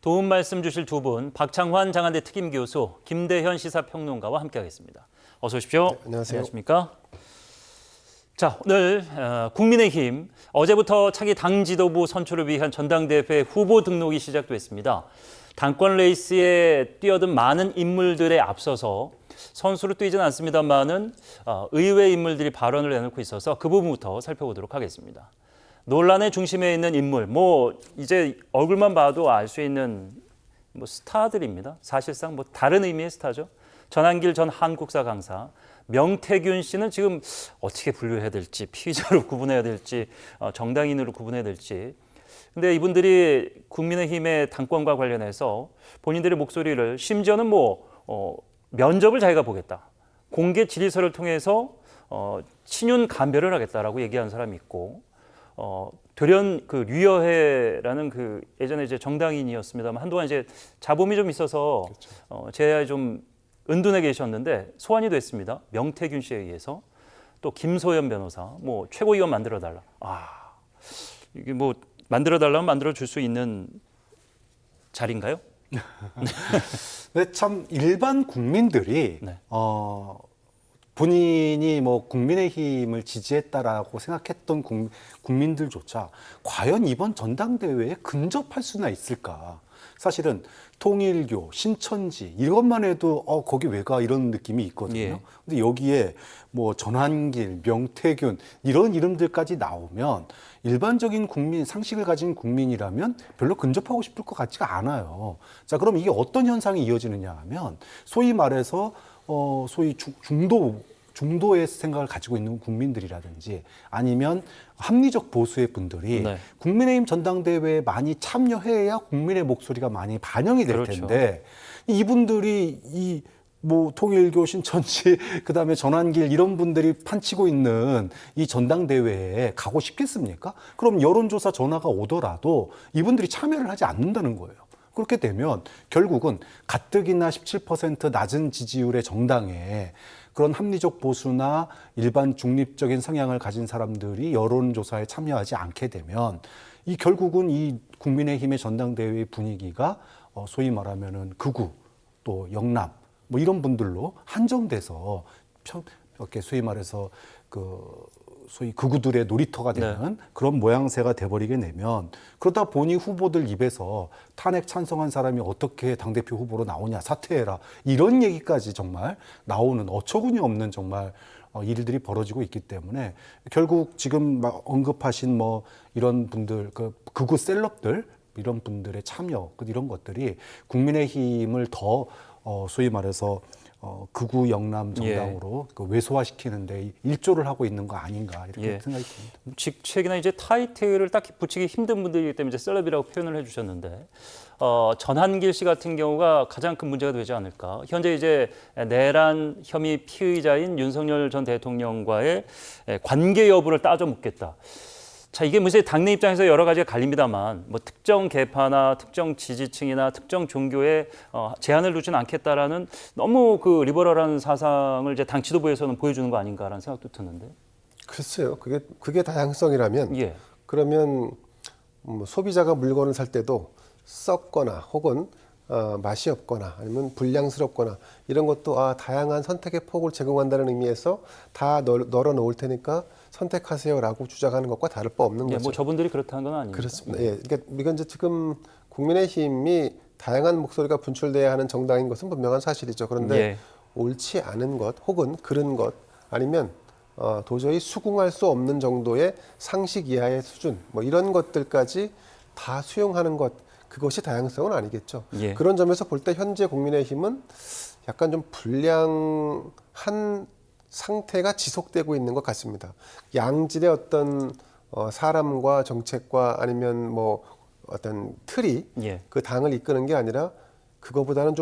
도움 말씀 주실 두 분, 박창환 장한대 특임교수, 김대현 시사평론가와 함께하겠습니다. 어서 오십시오. 네, 안녕하세요. 안녕하십니까? 자, 오늘 국민의힘 어제부터 차기 당 지도부 선출을 위한 전당대회 후보 등록이 시작됐습니다. 당권 레이스에 뛰어든 많은 인물들에 앞서서 선수로 뛰지는 않습니다만은 의외의 인물들이 발언을 내놓고 있어서 그 부분부터 살펴보도록 하겠습니다. 논란의 중심에 있는 인물, 이제 얼굴만 봐도 알 수 있는 스타들입니다. 사실상 다른 의미의 스타죠. 전한길 전 한국사 강사, 명태균 씨는 지금 어떻게 분류해야 될지, 피의자로 구분해야 될지, 정당인으로 구분해야 될지. 근데 이분들이 국민의힘의 당권과 관련해서 본인들의 목소리를 심지어는 면접을 자기가 보겠다. 공개 질의서를 통해서 친윤 감별을 하겠다라고 얘기하는 사람이 있고, 돌연 류여해라는 예전에 이제 정당인이었습니다만 한동안 이제 자범이 좀 있어서 제야에 좀 은둔해 계셨는데 소환이 됐습니다. 명태균 씨에 의해서. 또 김소연 변호사, 최고위원 만들어달라. 이게 만들어달라면 만들어줄 수 있는 자리인가요? 네, 참 일반 국민들이 네. 본인이 국민의힘을 지지했다라고 생각했던 국민들조차 과연 이번 전당대회에 근접할 수나 있을까? 사실은 통일교, 신천지 이것만 해도 거기 왜 가 이런 느낌이 있거든요. 예. 근데 여기에 전한길, 명태균 이런 이름들까지 나오면 일반적인 국민, 상식을 가진 국민이라면 별로 근접하고 싶을 것 같지가 않아요. 자, 그럼 이게 어떤 현상이 이어지느냐 하면 소위 말해서 소위 중도의 생각을 가지고 있는 국민들이라든지 아니면 합리적 보수의 분들이 네. 국민의힘 전당대회에 많이 참여해야 국민의 목소리가 많이 반영이 될 그렇죠. 텐데 이분들이 통일교, 신천지, 그다음에 전한길 이런 분들이 판치고 있는 이 전당대회에 가고 싶겠습니까? 그럼 여론조사 전화가 오더라도 이분들이 참여를 하지 않는다는 거예요. 그렇게 되면 결국은 가뜩이나 17% 낮은 지지율의 정당에 그런 합리적 보수나 일반 중립적인 성향을 가진 사람들이 여론조사에 참여하지 않게 되면 결국은 이 국민의힘의 전당대회의 분위기가 소위 말하면은 극우 또 영남 이런 분들로 한정돼서 이렇게 소위 말해서 소위 극우들의 놀이터가 되는 그런 모양새가 돼버리게 되면 그러다 보니 후보들 입에서 탄핵 찬성한 사람이 어떻게 당대표 후보로 나오냐 사퇴해라 이런 얘기까지 정말 나오는 어처구니 없는 정말 일들이 벌어지고 있기 때문에 결국 지금 언급하신 이런 분들 극우 셀럽들 이런 분들의 참여 이런 것들이 국민의힘을 더 소위 말해서 극우 영남 정당으로 왜소화시키는데 일조를 하고 있는 거 아닌가 이렇게 생각이 듭니다. 직책이나 이제 타이틀을 딱히 붙이기 힘든 분들이기 때문에 이제 셀럽이라고 표현을 해주셨는데 전한길 씨 같은 경우가 가장 큰 문제가 되지 않을까. 현재 이제 내란 혐의 피의자인 윤석열 전 대통령과의 관계 여부를 따져 묻겠다. 자, 이게 무슨 당내 입장에서 여러 가지가 갈립니다만 특정 계파나 특정 지지층이나 특정 종교에 제한을 두지는 않겠다라는 너무 리버럴한 사상을 이제 당 지도부에서는 보여주는 거 아닌가라는 생각도 드는데. 글쎄요. 그게 다양성이라면 예. 그러면 소비자가 물건을 살 때도 썩거나 혹은 맛이 없거나 아니면 불량스럽거나 이런 것도 다양한 선택의 폭을 제공한다는 의미에서 다 널어 놓을 테니까 선택하세요라고 주장하는 것과 다를 바 없는 거죠. 저분들이 그렇다는 건 아닙니다. 그렇습니다. 예. 그러니까 이건 이제 지금 국민의힘이 다양한 목소리가 분출돼야 하는 정당인 것은 분명한 사실이죠. 그런데 옳지 않은 것 혹은 그른 것 아니면 도저히 수긍할 수 없는 정도의 상식 이하의 수준 이런 것들까지 다 수용하는 것 그것이 다양성은 아니겠죠. 그런 점에서 볼 때 현재 국민의힘은 약간 좀 불량한 상태가 지속되고 있는 것 같습니다. 양질의 어떤 사람과 정책과 아니면 어떤 틀이 그 당을 이끄는 게 아니라 그거보다는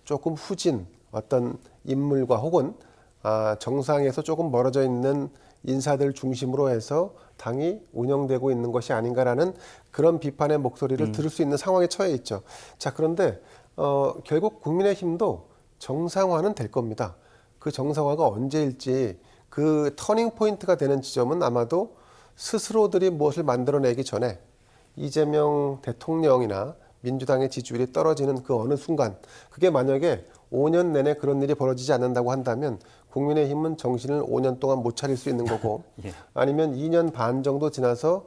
조금 후진 어떤 인물과 혹은 정상에서 조금 멀어져 있는 인사들 중심으로 해서 당이 운영되고 있는 것이 아닌가라는 그런 비판의 목소리를 들을 수 있는 상황에 처해 있죠. 자, 그런데 결국 국민의힘도 정상화는 될 겁니다. 그 정상화가 언제일지 그 터닝 포인트가 되는 지점은 아마도 스스로들이 무엇을 만들어내기 전에 이재명 대통령이나 민주당의 지지율이 떨어지는 그 어느 순간, 그게 만약에 5년 내내 그런 일이 벌어지지 않는다고 한다면 국민의힘은 정신을 5년 동안 못 차릴 수 있는 거고, 예. 아니면 2년 반 정도 지나서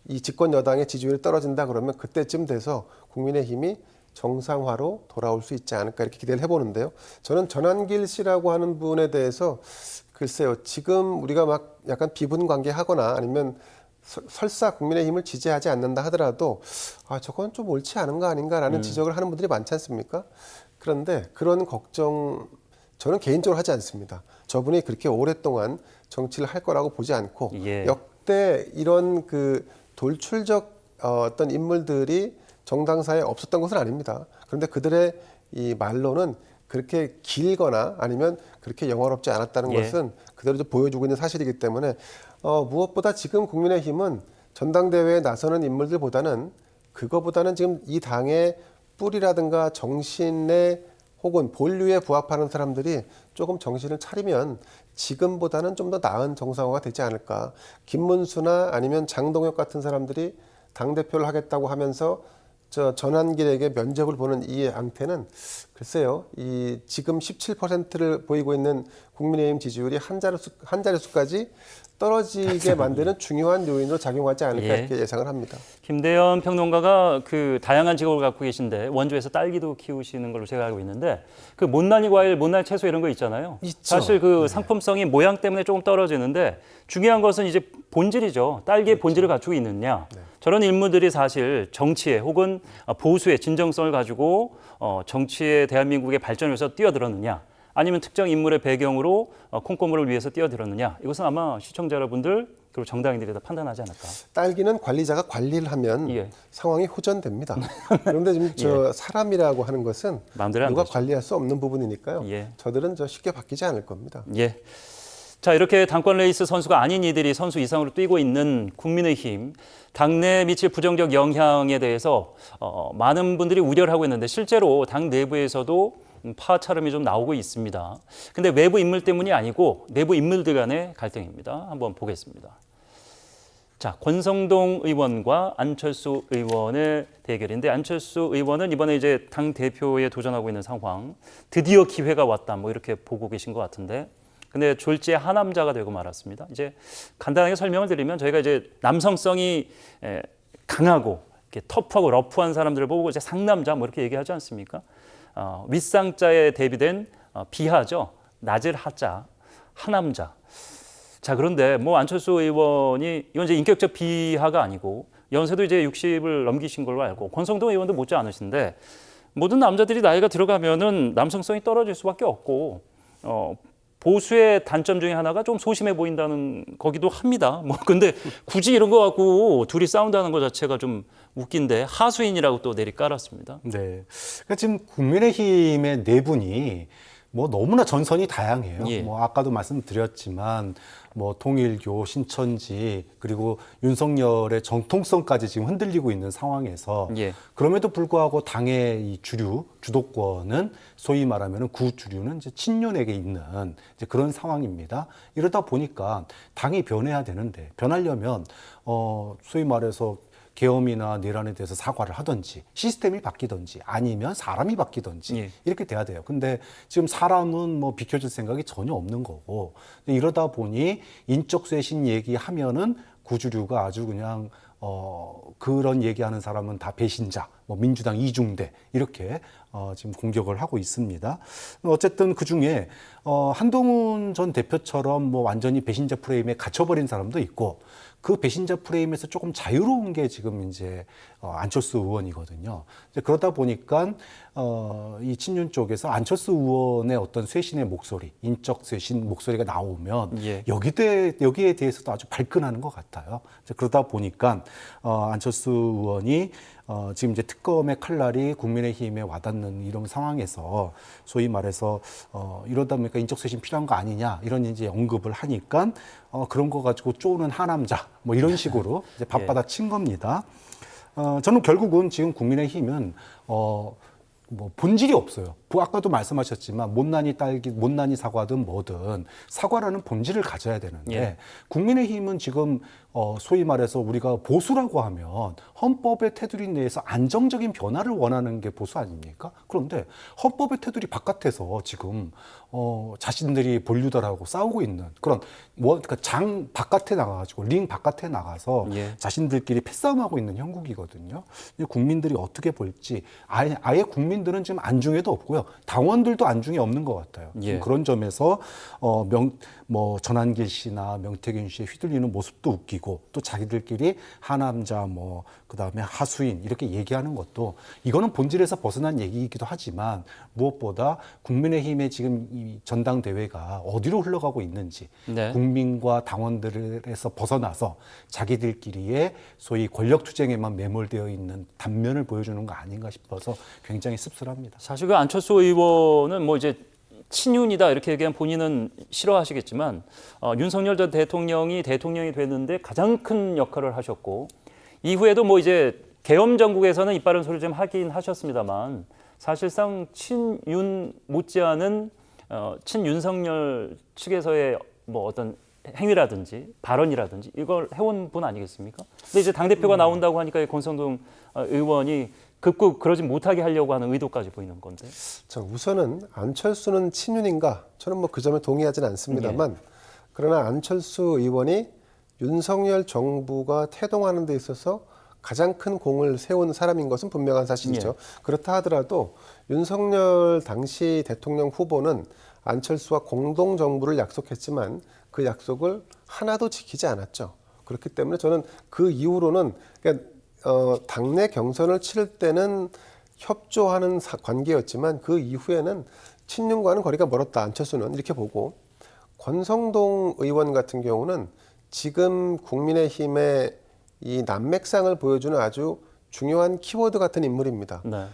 이 집권 여당의 지지율이 떨어진다 그러면 그때쯤 돼서 국민의힘이 정상화로 돌아올 수 있지 않을까 이렇게 기대를 해보는데요. 저는 전환길 씨라고 하는 분에 대해서 글쎄요, 지금 우리가 막 약간 비분 관계하거나 아니면 설사 국민의힘을 지지하지 않는다 하더라도 저건 좀 옳지 않은 거 아닌가라는 지적을 하는 분들이 많지 않습니까? 그런데 그런 걱정 저는 개인적으로 하지 않습니다. 저분이 그렇게 오랫동안 정치를 할 거라고 보지 않고 예. 역대 이런 그 돌출적 어떤 인물들이 정당사에 없었던 것은 아닙니다. 그런데 그들의 이 말로는 그렇게 길거나 아니면 그렇게 영화롭지 않았다는 예. 것은 그대로 좀 보여주고 있는 사실이기 때문에 무엇보다 지금 국민의힘은 전당대회에 나서는 인물들보다는 그거보다는 지금 이 당의 뿌리라든가 정신에 혹은 본류에 부합하는 사람들이 조금 정신을 차리면 지금보다는 좀 더 나은 정상화가 되지 않을까. 김문수나 아니면 장동혁 같은 사람들이 당대표를 하겠다고 하면서 전환길에게 면접을 보는 이 앙태는 글쎄요, 이 지금 17%를 보이고 있는 국민의힘 지지율이 한 자릿수까지 떨어지게 만드는 중요한 요인으로 작용하지 않을까 예. 이렇게 예상을 합니다. 김대현 평론가가 그 다양한 직업을 갖고 계신데 원주에서 딸기도 키우시는 걸로 제가 알고 있는데 그 못난이 과일, 못난이 채소 이런 거 있잖아요. 있죠. 사실 그 상품성이 모양 때문에 조금 떨어지는데 중요한 것은 이제 본질이죠. 딸기의 본질을 갖추고 있느냐. 저런 인물들이 사실 정치에 혹은 보수의 진정성을 가지고 정치에 대한민국의 발전을 위해서 뛰어들었느냐. 아니면 특정 인물의 배경으로 콩고물을 위해서 뛰어들었느냐. 이것은 아마 시청자 여러분들 그리고 정당인들이 다 판단하지 않을까. 딸기는 관리자가 관리를 하면 예. 상황이 호전됩니다. 그런데 지금 사람이라고 하는 것은 마음대로 안 누가 되죠. 관리할 수 없는 부분이니까요. 예. 저들은 쉽게 바뀌지 않을 겁니다. 예. 자, 이렇게 당권 레이스 선수가 아닌 이들이 선수 이상으로 뛰고 있는 국민의힘 당내에 미칠 부정적 영향에 대해서 많은 분들이 우려를 하고 있는데 실제로 당 내부에서도 파차름이 좀 나오고 있습니다. 근데 외부 인물 때문이 아니고 내부 인물들 간의 갈등입니다. 한번 보겠습니다. 자, 권성동 의원과 안철수 의원의 대결인데 안철수 의원은 이번에 이제 당 대표에 도전하고 있는 상황, 드디어 기회가 왔다 뭐 이렇게 보고 계신 것 같은데, 근데 졸지에 하남자가 되고 말았습니다. 이제 간단하게 설명을 드리면 저희가 이제 남성성이 강하고 이렇게 터프하고 러프한 사람들을 보고 이제 상남자 뭐 이렇게 얘기하지 않습니까? 윗상자에 대비된 비하죠. 낮을 하자, 하남자. 자, 그런데 뭐 안철수 의원이 이건 이제 인격적 비하가 아니고 연세도 이제 60을 넘기신 걸로 알고 권성동 의원도 못지 않으신데 모든 남자들이 나이가 들어가면은 남성성이 떨어질 수밖에 없고 보수의 단점 중에 하나가 좀 소심해 보인다는 거기도 합니다. 뭐 근데 굳이 이런 거 갖고 둘이 싸운다는 것 자체가 좀 웃긴데 하수인이라고 또 내리 깔았습니다. 네. 그러니까 지금 국민의힘의 내분이 뭐 너무나 전선이 다양해요. 예. 뭐 아까도 말씀드렸지만 뭐 통일교, 신천지 그리고 윤석열의 정통성까지 지금 흔들리고 있는 상황에서 예. 그럼에도 불구하고 당의 이 주류, 주도권은 소위 말하면 구주류는 이제 친윤에게 있는 이제 그런 상황입니다. 이러다 보니까 당이 변해야 되는데 변하려면 소위 말해서 계엄이나 내란에 대해서 사과를 하든지 시스템이 바뀌든지 아니면 사람이 바뀌든지 예. 이렇게 돼야 돼요. 근데 지금 사람은 뭐 비켜줄 생각이 전혀 없는 거고 이러다 보니 인적 쇄신 얘기하면은 구주류가 아주 그냥 그런 얘기하는 사람은 다 배신자, 뭐 민주당 이중대 이렇게 지금 공격을 하고 있습니다. 어쨌든 그 중에 한동훈 전 대표처럼 뭐 완전히 배신자 프레임에 갇혀버린 사람도 있고 그 배신자 프레임에서 조금 자유로운 게 지금 이제 안철수 의원이거든요. 이제 그러다 보니까 이 친윤 쪽에서 안철수 의원의 어떤 쇄신의 목소리, 인적 쇄신 목소리가 나오면 예. 여기에 대해서도 아주 발끈하는 것 같아요. 이제 그러다 보니까 안철수 의원이 지금 이제 특검의 칼날이 국민의힘에 와닿는 이런 상황에서 소위 말해서 이러다 보니까 인적 쇄신 필요한 거 아니냐 이런 이제 언급을 하니까 그런 거 가지고 쪼는 하남자 뭐 이런 식으로 이제 밥받아 친 겁니다. 저는 결국은 지금 국민의힘은 뭐 본질이 없어요. 아까도 말씀하셨지만 못난이 딸기, 못난이 사과든 뭐든 사과라는 본질을 가져야 되는데 예. 국민의힘은 지금 소위 말해서 우리가 보수라고 하면 헌법의 테두리 내에서 안정적인 변화를 원하는 게 보수 아닙니까? 그런데 헌법의 테두리 바깥에서 지금 자신들이 본류들하고 싸우고 있는 그런 그러니까 장 바깥에 나가가지고 링 바깥에 나가서 예. 자신들끼리 패싸움하고 있는 형국이거든요. 국민들이 어떻게 볼지 아예 국민들은 지금 안중에도 없고요. 당원들도 안중에 없는 것 같아요. 예. 그런 점에서 전한길 씨나 명태균 씨의 휘둘리는 모습도 웃기고 또 자기들끼리 하남자 그다음에 하수인 이렇게 얘기하는 것도 이거는 본질에서 벗어난 얘기이기도 하지만 무엇보다 국민의힘의 지금 이 전당대회가 어디로 흘러가고 있는지 네. 국민과 당원들에서 벗어나서 자기들끼리의 소위 권력 투쟁에만 매몰되어 있는 단면을 보여주는 거 아닌가 싶어서 굉장히 씁쓸합니다. 사실 그 안철수 의원은 뭐 이제 친윤이다 이렇게 얘기하면 본인은 싫어하시겠지만 윤석열 전 대통령이 됐는데 가장 큰 역할을 하셨고 이후에도 뭐 이제 계엄 정국에서는 이빠른 소리 좀 하긴 하셨습니다만 사실상 친윤 못지않은 친윤석열 측에서의 뭐 어떤 행위라든지 발언이라든지 이걸 해온 분 아니겠습니까? 근데 이제 당대표가 나온다고 하니까 권성동 의원이 극구 그러지 못하게 하려고 하는 의도까지 보이는 건데. 자, 우선은 안철수는 친윤인가? 저는 뭐 그 점에 동의하지는 않습니다만 그러나 안철수 의원이 윤석열 정부가 태동하는 데 있어서 가장 큰 공을 세운 사람인 것은 분명한 사실이죠. 그렇다 하더라도 윤석열 당시 대통령 후보는 안철수와 공동 정부를 약속했지만 그 약속을 하나도 지키지 않았죠. 그렇기 때문에 저는 그 이후로는 그러니까 당내 경선을 치를 때는 협조하는 관계였지만 그 이후에는 친윤과는 거리가 멀었다. 안철수는 이렇게 보고 권성동 의원 같은 경우는 지금 국민의힘의 이 난맥상을 보여주는 아주 중요한 키워드 같은 인물입니다. 네.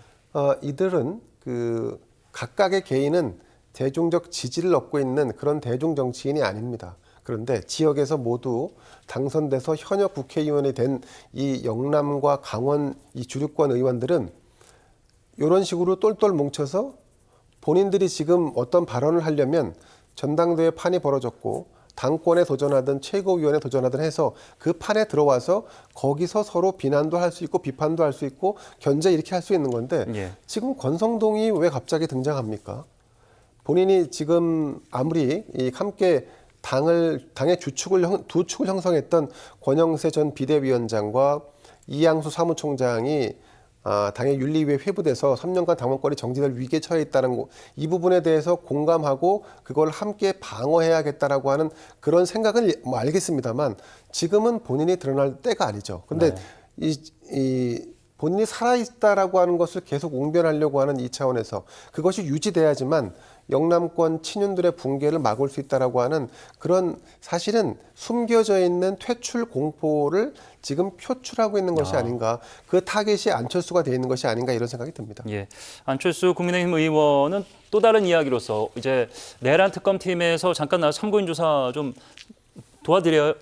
이들은 그 각각의 개인은 대중적 지지를 얻고 있는 그런 대중 정치인이 아닙니다. 그런데 지역에서 모두 당선돼서 현역 국회의원이 된 이 영남과 강원 이 주류권 의원들은 이런 식으로 똘똘 뭉쳐서 본인들이 지금 어떤 발언을 하려면 전당대회 판이 벌어졌고 당권에 도전하든 최고위원에 도전하든 해서 그 판에 들어와서 거기서 서로 비난도 할 수 있고 비판도 할 수 있고 견제 이렇게 할 수 있는 건데 지금 권성동이 왜 갑자기 등장합니까? 본인이 지금 아무리 이 함께 당의 두 축을 형성했던 권영세 전 비대위원장과 이양수 사무총장이 당의 윤리위에 회부돼서 3년간 당원권이 정지될 위기에 처해 있다는 거, 이 부분에 대해서 공감하고 그걸 함께 방어해야겠다라고 하는 그런 생각은 뭐 알겠습니다만 지금은 본인이 드러날 때가 아니죠. 근데 이 본인이 살아있다라고 하는 것을 계속 웅변하려고 하는 이 차원에서 그것이 유지돼야지만 영남권 친윤들의 붕괴를 막을 수 있다라고 하는 그런 사실은 숨겨져 있는 퇴출 공포를 지금 표출하고 있는 것이 아닌가. 그 타겟이 안철수가 돼 있는 것이 아닌가 이런 생각이 듭니다. 예. 안철수 국민의힘 의원은 또 다른 이야기로서 이제 내란 특검팀에서 잠깐 나와서 참고인 조사 좀 도와주세요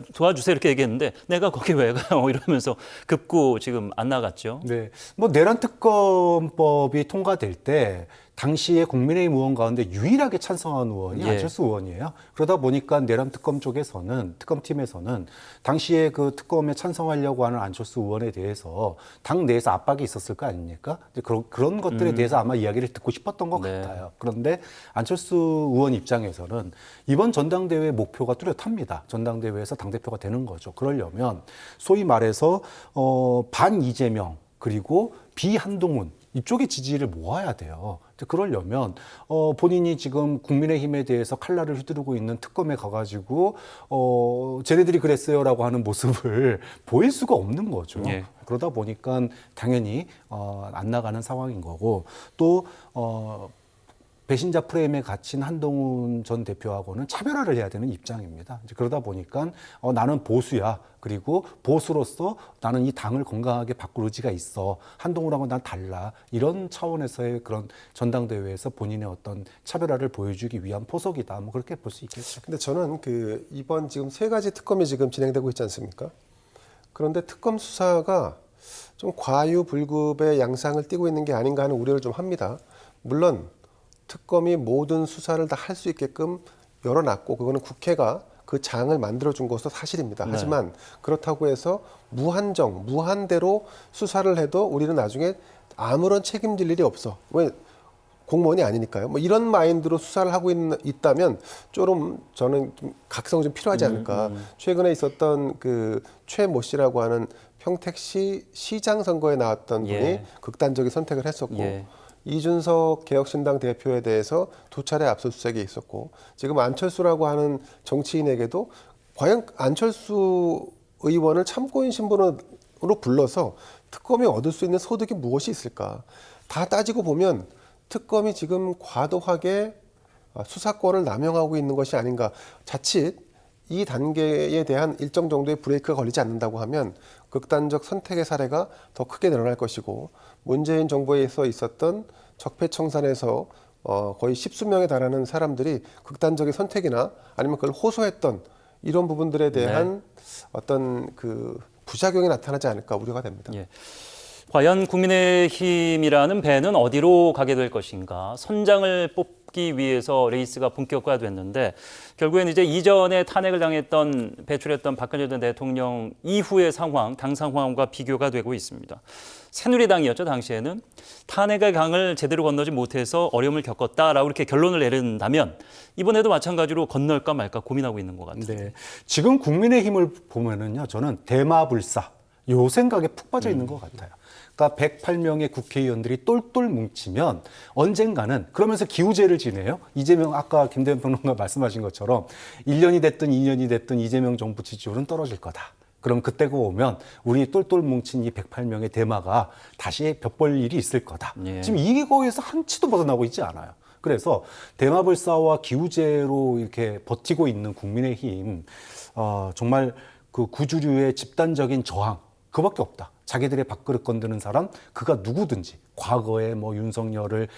이렇게 얘기했는데 내가 거기 왜 가요 이러면서 급구 지금 안 나갔죠. 네, 내란 특검법이 통과될 때 당시에 국민의힘 의원 가운데 유일하게 찬성한 의원이 안철수 의원이에요. 그러다 보니까 내란 특검 쪽에서는 특검팀에서는 당시에 그 특검에 찬성하려고 하는 안철수 의원에 대해서 당 내에서 압박이 있었을 거 아닙니까? 그런 것들에 대해서 아마 이야기를 듣고 싶었던 것 같아요. 그런데 안철수 의원 입장에서는 이번 전당대회 목표가 뚜렷합니다. 전당대회에서 당대표가 되는 거죠. 그러려면 소위 말해서 반 이재명 그리고 비한동훈 이쪽의 지지를 모아야 돼요. 그러려면 본인이 지금 국민의힘에 대해서 칼날을 휘두르고 있는 특검에 가가지고 쟤네들이 그랬어요라고 하는 모습을 보일 수가 없는 거죠. 그러다 보니까 당연히 안 나가는 상황인 거고 또 배신자 프레임에 갇힌 한동훈 전 대표하고는 차별화를 해야 되는 입장입니다. 이제 그러다 보니까 나는 보수야. 그리고 보수로서 나는 이 당을 건강하게 바꿀 의지가 있어. 한동훈하고 난 달라. 이런 차원에서의 그런 전당대회에서 본인의 어떤 차별화를 보여주기 위한 포석이다. 뭐 그렇게 볼 수 있겠죠. 근데 저는 이번 지금 3가지 특검이 지금 진행되고 있지 않습니까? 그런데 특검 수사가 좀 과유불급의 양상을 띠고 있는 게 아닌가 하는 우려를 좀 합니다. 물론 특검이 모든 수사를 다 할 수 있게끔 열어놨고 그거는 국회가 그 장을 만들어준 것도 사실입니다. 네. 하지만 그렇다고 해서 무한대로 수사를 해도 우리는 나중에 아무런 책임질 일이 없어. 왜? 공무원이 아니니까요. 뭐 이런 마인드로 수사를 하고 있다면 좀 저는 좀 각성이 좀 필요하지 않을까. 최근에 있었던 그 최모 씨라고 하는 평택시 시장 선거에 나왔던 분이 예. 극단적인 선택을 했었고 예. 이준석 개혁신당 대표에 대해서 2차례 압수수색이 있었고 지금 안철수라고 하는 정치인에게도 과연 안철수 의원을 참고인 신분으로 불러서 특검이 얻을 수 있는 소득이 무엇이 있을까? 다 따지고 보면 특검이 지금 과도하게 수사권을 남용하고 있는 것이 아닌가. 자칫 이 단계에 대한 일정 정도의 브레이크가 걸리지 않는다고 하면 극단적 선택의 사례가 더 크게 늘어날 것이고 문재인 정부에서 있었던 적폐청산에서 거의 10수명에 달하는 사람들이 극단적인 선택이나 아니면 그걸 호소했던 이런 부분들에 대한 어떤 그 부작용이 나타나지 않을까 우려가 됩니다. 예. 과연 국민의힘이라는 배는 어디로 가게 될 것인가? 선장을 뽑기 위해서 레이스가 본격화됐는데 결국엔 이제 이전에 탄핵을 당했던 배출했던 박근혜 전 대통령 이후의 상황, 당 상황과 비교가 되고 있습니다. 새누리당이었죠, 당시에는. 탄핵의 강을 제대로 건너지 못해서 어려움을 겪었다라고 이렇게 결론을 내린다면 이번에도 마찬가지로 건널까 말까 고민하고 있는 것 같아요. 네. 지금 국민의힘을 보면은요, 저는 대마불사 요 생각에 푹 빠져 있는 것 같아요. 그러니까 108명의 국회의원들이 똘똘 뭉치면 언젠가는 그러면서 기우제를 지내요. 이재명 아까 김대현 평론가 말씀하신 것처럼 1년이 됐든 2년이 됐든 이재명 정부 지지율은 떨어질 거다. 그럼 그때가 오면 우리 똘똘 뭉친 이 108명의 대마가 다시 벽볼 일이 있을 거다. 예. 지금 이거에서 한치도 벗어나고 있지 않아요. 그래서 대마불사와 기우제로 이렇게 버티고 있는 국민의힘 정말 그 구주류의 집단적인 저항 그밖에 없다. 자기들의 밥그릇 건드는 사람 그가 누구든지 과거에 뭐 윤석열을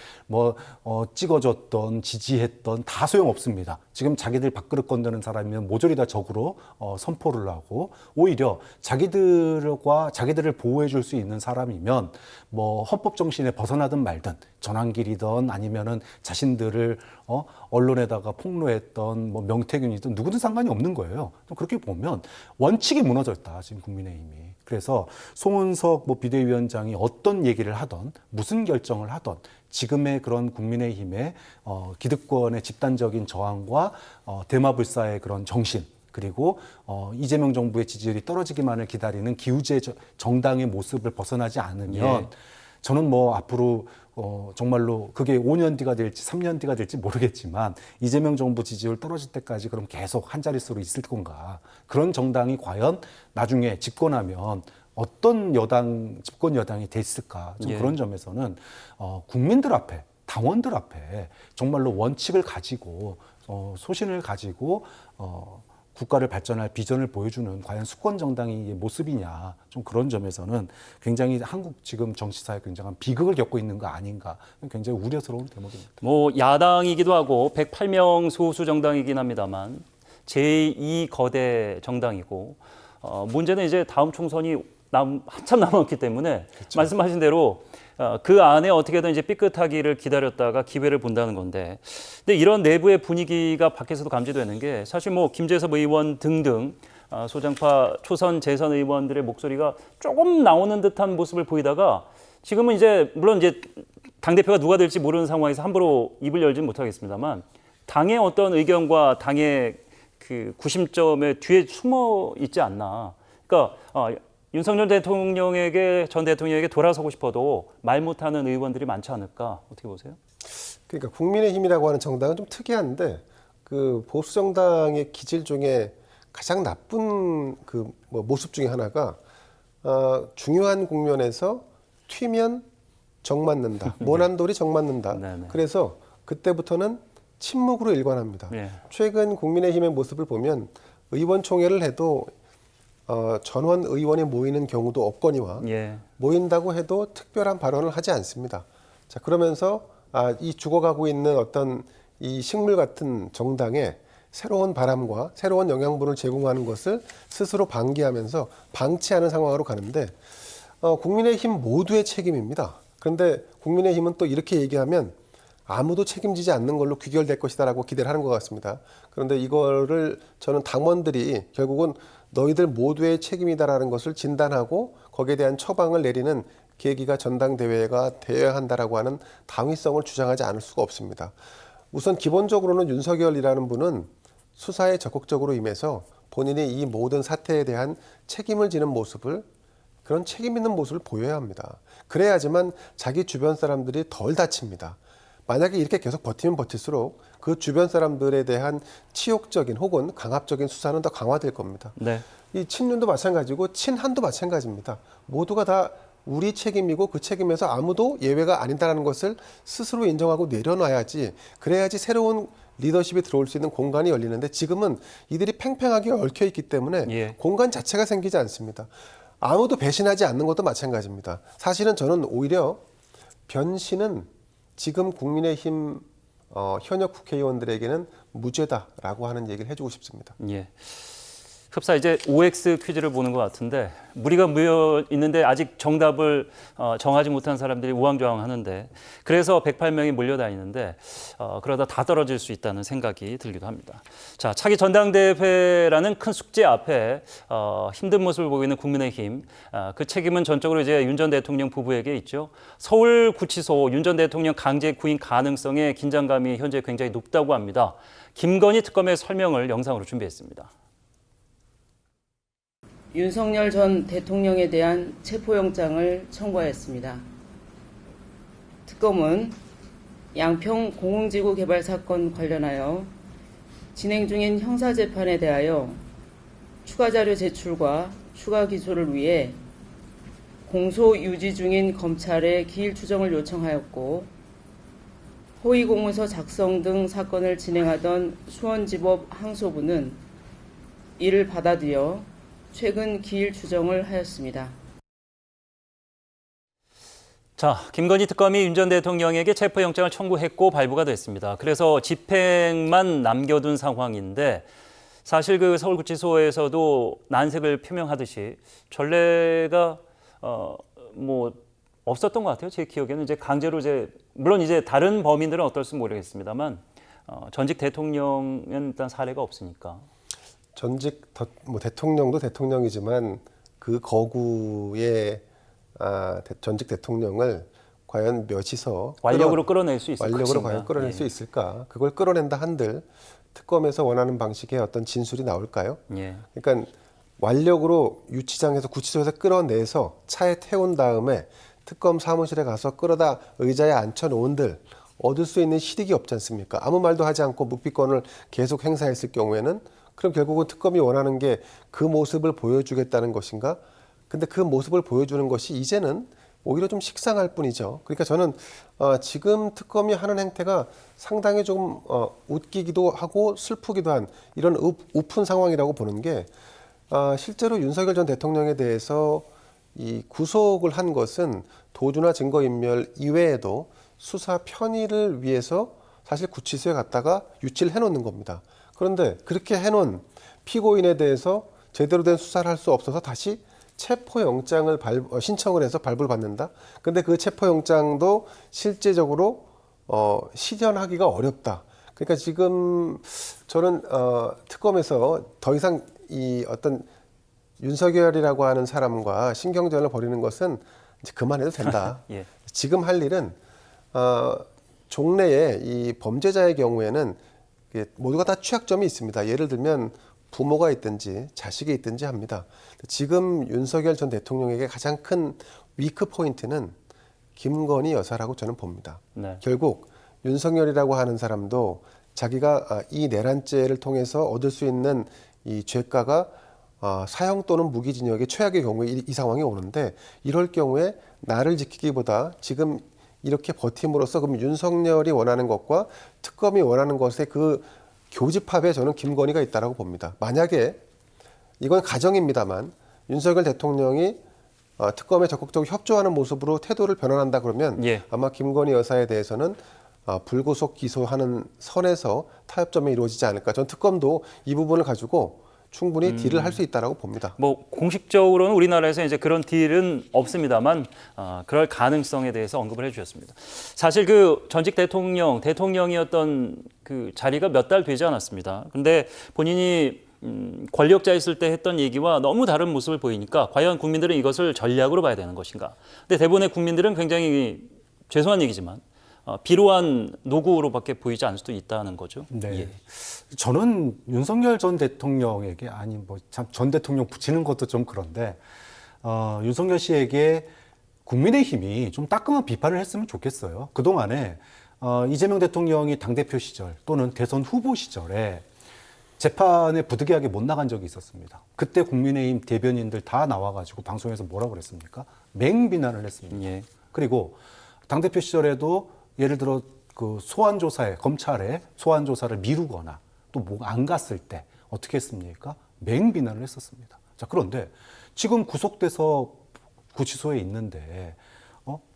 찍어줬던 지지했던 다 소용없습니다. 지금 자기들 밥그릇 건드는 사람이면 모조리 다 적으로 선포를 하고 오히려 자기들을 보호해 줄 수 있는 사람이면 뭐 헌법 정신에 벗어나든 말든 전환길이든 아니면은 자신들을 언론에다가 폭로했던 뭐 명태균이든 누구든 상관이 없는 거예요. 그렇게 보면 원칙이 무너졌다 지금 국민의힘이. 그래서 송은석 비대위원장이 어떤 얘기를 하던 무슨 결정을 하던 지금의 그런 국민의힘의 기득권의 집단적인 저항과 대마불사의 그런 정신 그리고 이재명 정부의 지지율이 떨어지기만을 기다리는 기우제 정당의 모습을 벗어나지 않으면 저는 앞으로 정말로 그게 5년 뒤가 될지 3년 뒤가 될지 모르겠지만 이재명 정부 지지율 떨어질 때까지 그럼 계속 한 자릿수로 있을 건가. 그런 정당이 과연 나중에 집권하면 어떤 집권 여당이 됐을까. 좀 그런 점에서는 국민들 앞에 당원들 앞에 정말로 원칙을 가지고 소신을 가지고 국가를 발전할 비전을 보여주는 과연 수권 정당의 모습이냐 좀 그런 점에서는 굉장히 한국 지금 정치사에 굉장한 비극을 겪고 있는 거 아닌가 굉장히 우려스러운 대목입니다. 야당이기도 하고 108명 소수 정당이긴 합니다만 제2 거대 정당이고 문제는 이제 다음 총선이 한참 남았기 때문에 그렇죠. 말씀하신 대로 그 안에 어떻게든 이제 삐끗하기를 기다렸다가 기회를 본다는 건데, 근데 이런 내부의 분위기가 밖에서도 감지되는 게 사실 김재섭 의원 등등 소장파 초선 재선 의원들의 목소리가 조금 나오는 듯한 모습을 보이다가 지금은 이제 물론 이제 당 대표가 누가 될지 모르는 상황에서 함부로 입을 열지는 못하겠습니다만 당의 어떤 의견과 당의 그 구심점의 뒤에 숨어 있지 않나. 그러니까 윤석열 전 대통령에게 돌아서고 싶어도 말 못하는 의원들이 많지 않을까 어떻게 보세요? 그러니까 국민의힘이라고 하는 정당은 좀 특이한데 그 보수 정당의 기질 중에 가장 나쁜 그 모습 중에 하나가 중요한 국면에서 튀면 정 맞는다, 모난 돌이 정 맞는다. 그래서 그때부터는 침묵으로 일관합니다. 최근 국민의힘의 모습을 보면 의원총회를 해도 전원 의원이 모이는 경우도 없거니와 모인다고 해도 특별한 발언을 하지 않습니다. 자, 그러면서 이 죽어가고 있는 어떤 이 식물 같은 정당에 새로운 바람과 새로운 영양분을 제공하는 것을 스스로 방기하면서 방치하는 상황으로 가는데 국민의힘 모두의 책임입니다. 그런데 국민의힘은 또 이렇게 얘기하면 아무도 책임지지 않는 걸로 귀결될 것이다라고 기대를 하는 것 같습니다. 그런데 이거를 저는 당원들이 결국은 너희들 모두의 책임이다라는 것을 진단하고 거기에 대한 처방을 내리는 계기가 전당대회가 되어야 한다라고 하는 당위성을 주장하지 않을 수가 없습니다. 우선 기본적으로는 윤석열이라는 분은 수사에 적극적으로 임해서 본인이 이 모든 사태에 대한 책임을 지는 모습을, 그런 책임 있는 모습을 보여야 합니다. 그래야지만 자기 주변 사람들이 덜 다칩니다. 만약에 이렇게 계속 버티면 버틸수록 그 주변 사람들에 대한 치욕적인 혹은 강압적인 수사는 더 강화될 겁니다. 네. 이 친윤도 마찬가지고 친한도 마찬가지입니다. 모두가 다 우리 책임이고 그 책임에서 아무도 예외가 아니다라는 것을 스스로 인정하고 내려놔야지, 그래야지 새로운 리더십이 들어올 수 있는 공간이 열리는데 지금은 이들이 팽팽하게 얽혀 있기 때문에 예. 공간 자체가 생기지 않습니다. 아무도 배신하지 않는 것도 마찬가지입니다. 사실은 저는 오히려 변신은 지금 국민의힘 현역 국회의원들에게는 무죄다라고 하는 얘기를 해주고 싶습니다. 예. 흡사 이제 OX 퀴즈를 보는 것 같은데 무리가 모여 있는데 아직 정답을 정하지 못한 사람들이 우왕좌왕하는데 그래서 108명이 몰려다니는데 그러다 다 떨어질 수 있다는 생각이 들기도 합니다. 자, 차기 전당대회라는 큰 숙제 앞에 힘든 모습을 보이는 국민의힘, 그 책임은 전적으로 이제 윤 전 대통령 부부에게 있죠. 서울구치소 윤 전 대통령 강제 구인 가능성의 긴장감이 현재 굉장히 높다고 합니다. 김건희 특검의 설명을 영상으로 준비했습니다. 윤석열 전 대통령에 대한 체포영장을 청구하였습니다. 특검은 양평 공흥지구 개발 사건 관련하여 진행 중인 형사재판에 대하여 추가 자료 제출과 추가 기소를 위해 공소 유지 중인 검찰의 기일 추정을 요청하였고, 허위 공문서 작성 등 사건을 진행하던 수원지법 항소부는 이를 받아들여 최근 기일 추정을 하였습니다. 자, 김건희 특검이 윤 전 대통령에게 체포영장을 청구했고 발부가 됐습니다. 그래서 집행만 남겨둔 상황인데 사실 그 서울구치소에서도 난색을 표명하듯이 전례가 없었던 것 같아요. 제 기억에는 이제 강제로 물론 이제 다른 범인들은 어떨지 모르겠습니다만 전직 대통령은 일단 사례가 없으니까. 대통령도 대통령이지만 그 거구의 전직 대통령을 과연 몇이서 완력으로 끌어낼 수 있을 완력으로 것인가. 과연 끌어낼 예. 수 있을까? 그걸 끌어낸다 한들 특검에서 원하는 방식의 어떤 진술이 나올까요? 예. 그러니까 완력으로 유치장에서 구치소에서 끌어내서 차에 태운 다음에 특검 사무실에 가서 끌어다 의자에 앉혀놓은들 얻을 수 있는 실익이 없지 않습니까? 아무 말도 하지 않고 묵비권을 계속 행사했을 경우에는 그럼 결국은 특검이 원하는 게 그 모습을 보여주겠다는 것인가? 근데 그 모습을 보여주는 것이 이제는 오히려 좀 식상할 뿐이죠. 그러니까 저는 지금 특검이 하는 행태가 상당히 좀 웃기기도 하고 슬프기도 한 이런 우픈 상황이라고 보는 게, 실제로 윤석열 전 대통령에 대해서 이 구속을 한 것은 도주나 증거인멸 이외에도 수사 편의를 위해서 사실 구치소에 갔다가 유치를 해놓는 겁니다. 그런데 그렇게 해놓은 피고인에 대해서 제대로 된 수사를 할 수 없어서 다시 체포영장을 신청을 해서 발부를 받는다. 근데 그 체포영장도 실제적으로 실현하기가 어렵다. 그러니까 지금 저는 특검에서 더 이상 이 어떤 윤석열이라고 하는 사람과 신경전을 벌이는 것은 이제 그만해도 된다. 예. 지금 할 일은 종래에 이 범죄자의 경우에는 모두가 다 취약점이 있습니다. 예를 들면 부모가 있든지 자식이 있든지 합니다. 지금 윤석열 전 대통령에게 가장 큰 위크 포인트는 김건희 여사라고 저는 봅니다. 네. 결국 윤석열이라고 하는 사람도 자기가 이 내란죄를 통해서 얻을 수 있는 이 죄가가 사형 또는 무기징역의 최악의 경우에 이 상황이 오는데, 이럴 경우에 나를 지키기보다 지금 이렇게 버팀으로써 그럼 윤석열이 원하는 것과 특검이 원하는 것의 그 교집합에 저는 김건희가 있다라고 봅니다. 만약에 이건 가정입니다만 윤석열 대통령이 특검에 적극적으로 협조하는 모습으로 태도를 변환한다 그러면 예. 아마 김건희 여사에 대해서는 불구속 기소하는 선에서 타협점이 이루어지지 않을까. 전 특검도 이 부분을 가지고 충분히 딜을 할 수 있다라고 봅니다. 뭐 공식적으로는 우리나라에서 이제 그런 딜은 없습니다만 그럴 가능성에 대해서 언급을 해주셨습니다. 사실 그 전직 대통령이었던 그 자리가 몇 달 되지 않았습니다. 근데 본인이 권력자였을 때 했던 얘기와 너무 다른 모습을 보이니까 과연 국민들은 이것을 전략으로 봐야 되는 것인가? 근데 대부분의 국민들은 굉장히 죄송한 얘기지만 비로한 노구로밖에 보이지 않을 수도 있다는 거죠. 네. 예. 저는 윤석열 전 대통령에게 아니 뭐 참 전 대통령 붙이는 것도 좀 그런데 윤석열 씨에게 국민의힘이 좀 따끔한 비판을 했으면 좋겠어요. 그 동안에 이재명 대통령이 당대표 시절 또는 대선 후보 시절에 재판에 부득이하게 못 나간 적이 있었습니다. 그때 국민의힘 대변인들 다 나와가지고 방송에서 뭐라고 그랬습니까? 맹비난을 했습니다. 예. 그리고 당대표 시절에도 예를 들어 그 검찰에 소환 조사를 미루거나 또 뭐 안 갔을 때 어떻게 했습니까? 맹비난을 했었습니다. 자, 그런데 지금 구속돼서 구치소에 있는데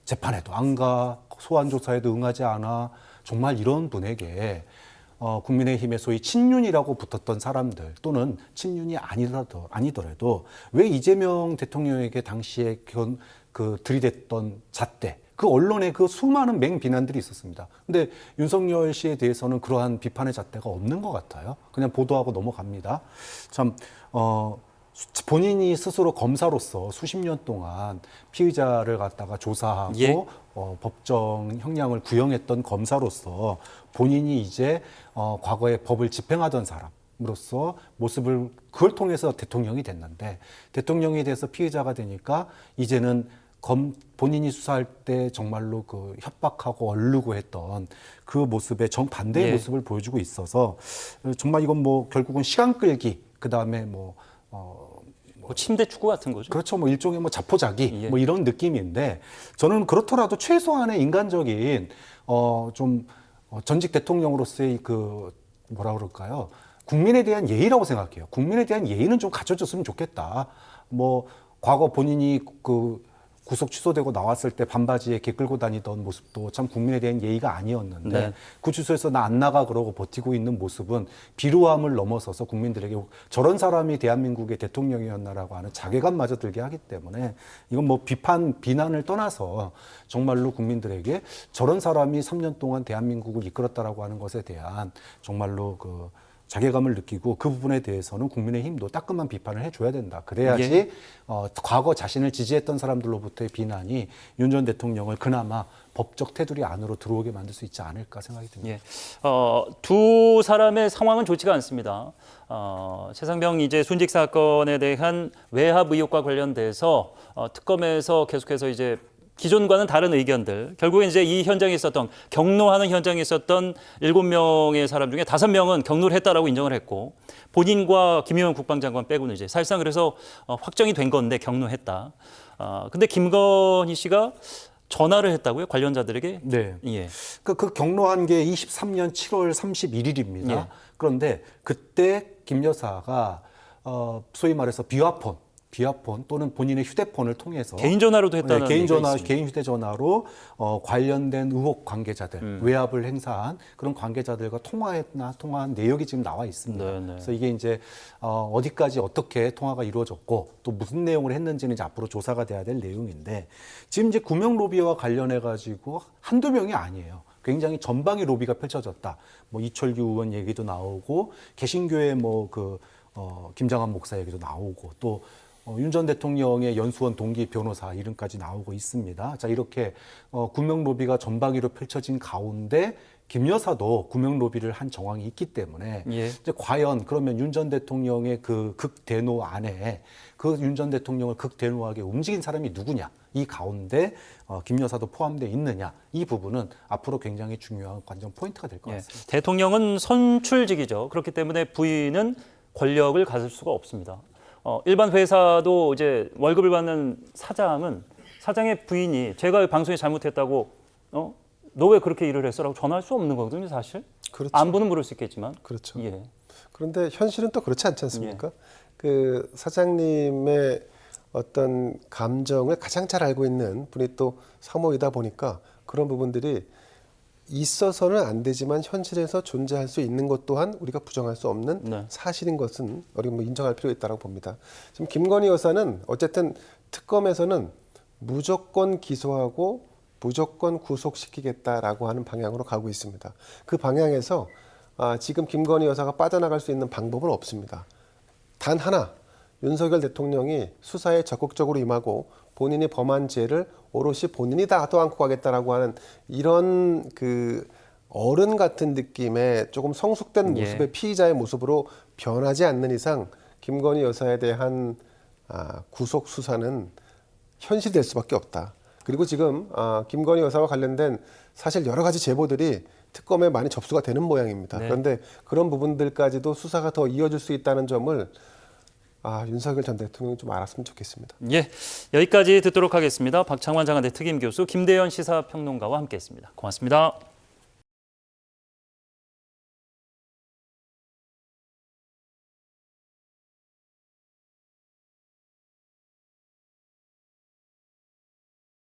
재판에도 안 가, 소환 조사에도 응하지 않아. 정말 이런 분에게 국민의힘의 소위 친윤이라고 붙었던 사람들 또는 친윤이 아니더라도 왜 이재명 대통령에게 당시에 그 들이댔던 잣대, 그 언론의 그 수많은 맹비난들이 있었습니다. 근데 윤석열 씨에 대해서는 그러한 비판의 잣대가 없는 것 같아요. 그냥 보도하고 넘어갑니다. 참, 본인이 스스로 검사로서 수십 년 동안 피의자를 갖다가 조사하고 예. 법정 형량을 구형했던 검사로서 본인이 이제 과거에 법을 집행하던 사람으로서 모습을 그걸 통해서 대통령이 됐는데 대통령이 돼서 피의자가 되니까 이제는 본인이 수사할 때 정말로 그 협박하고 얼르고 했던 그 모습의 정반대의 예. 모습을 보여주고 있어서 정말 이건 뭐 결국은 시간 끌기 그다음에 뭐 침대 축구 같은 거죠. 그렇죠. 뭐 일종의 뭐 자포자기 예. 뭐 이런 느낌인데 저는 그렇더라도 최소한의 인간적인 좀 전직 대통령으로서의 그 뭐라 그럴까요? 국민에 대한 예의라고 생각해요. 국민에 대한 예의는 좀 갖춰줬으면 좋겠다. 뭐 과거 본인이 그 구속 취소되고 나왔을 때 반바지에 개 끌고 다니던 모습도 참 국민에 대한 예의가 아니었는데 네. 구치소에서 나 안 나가 그러고 버티고 있는 모습은 비루함을 넘어서서 국민들에게 저런 사람이 대한민국의 대통령이었나라고 하는 자괴감마저 들게 하기 때문에 이건 뭐 비난을 떠나서 정말로 국민들에게 저런 사람이 3년 동안 대한민국을 이끌었다라고 하는 것에 대한 정말로 그 자괴감을 느끼고 그 부분에 대해서는 국민의힘도 따끔한 비판을 해줘야 된다. 그래야지 예. 과거 자신을 지지했던 사람들로부터의 비난이 윤 전 대통령을 그나마 법적 테두리 안으로 들어오게 만들 수 있지 않을까 생각이 듭니다. 예. 두 사람의 상황은 좋지가 않습니다. 최상병 이제 순직 사건에 대한 외압 의혹과 관련돼서 특검에서 계속해서 이제 기존과는 다른 의견들, 결국엔 이제 이 현장에 있었던 경로하는 현장에 있었던 7명의 사람 중에 5명은 경로를 했다라고 인정을 했고 본인과 김용현 국방장관 빼고는 이제 사실상 그래서 확정이 된 건데 경로했다. 근데 김건희 씨가 전화를 했다고요? 관련자들에게? 네. 예. 그 경로한 게 23년 7월 31일입니다. 예. 그런데 그때 김 여사가 소위 말해서 비화폰 또는 본인의 휴대폰을 통해서 개인 전화로도 했다는 개인 얘기가 전화, 있습니다. 개인 휴대전화로 관련된 의혹 관계자들, 외압을 행사한 그런 관계자들과 통화한 내역이 지금 나와 있습니다. 네, 네. 그래서 이게 이제 어디까지 어떻게 통화가 이루어졌고 또 무슨 내용을 했는지는 이제 앞으로 조사가 돼야 될 내용인데 지금 이제 구명 로비와 관련해 가지고 한두 명이 아니에요. 굉장히 전방위 로비가 펼쳐졌다. 뭐 이철규 의원 얘기도 나오고 개신교의 김장한 목사 얘기도 나오고 또 윤 전 대통령의 연수원 동기 변호사 이름까지 나오고 있습니다. 자, 이렇게 구명 로비가 전방위로 펼쳐진 가운데 김 여사도 구명 로비를 한 정황이 있기 때문에 예. 이제 과연 그러면 윤 전 대통령의 그 극대노 안에 그 윤 전 대통령을 극대노하게 움직인 사람이 누구냐? 이 가운데 김 여사도 포함되어 있느냐? 이 부분은 앞으로 굉장히 중요한 관전 포인트가 될 것 예. 같습니다. 대통령은 선출직이죠. 그렇기 때문에 부인은 권력을 가질 수가 없습니다. 일반 회사도 이제 월급을 받는 사장의 부인이 제가 방송에 잘못했다고 너 왜 그렇게 일을 했어라고 전화할 수 없는 거거든요, 사실. 그렇죠. 안부는 모를 수 있겠지만. 그렇죠. 예. 그런데 현실은 또 그렇지 않지 않습니까? 그 사장님의 어떤 감정을 가장 잘 알고 있는 분이 또 사모이다 보니까 그런 부분들이 있어서는 안 되지만 현실에서 존재할 수 있는 것 또한 우리가 부정할 수 없는 네. 사실인 것은 우리가 뭐 인정할 필요가 있다고 봅니다. 지금 김건희 여사는 어쨌든 특검에서는 무조건 기소하고 무조건 구속시키겠다라고 하는 방향으로 가고 있습니다. 그 방향에서 지금 김건희 여사가 빠져나갈 수 있는 방법은 없습니다. 단 하나, 윤석열 대통령이 수사에 적극적으로 임하고 본인이 범한 죄를 오롯이 본인이 다 떠안고 가겠다라고 하는 이런 그 어른 같은 느낌의 조금 성숙된 모습의 피의자의 모습으로 변하지 않는 이상 김건희 여사에 대한 구속 수사는 현실될 수밖에 없다. 그리고 지금 김건희 여사와 관련된 사실 여러 가지 제보들이 특검에 많이 접수가 되는 모양입니다. 네. 그런데 그런 부분들까지도 수사가 더 이어질 수 있다는 점을 윤석열 전 대통령이 좀 알았으면 좋겠습니다. 예, 여기까지 듣도록 하겠습니다. 박창환 장한대 특임 교수, 김대현 시사평론가와 함께했습니다. 고맙습니다.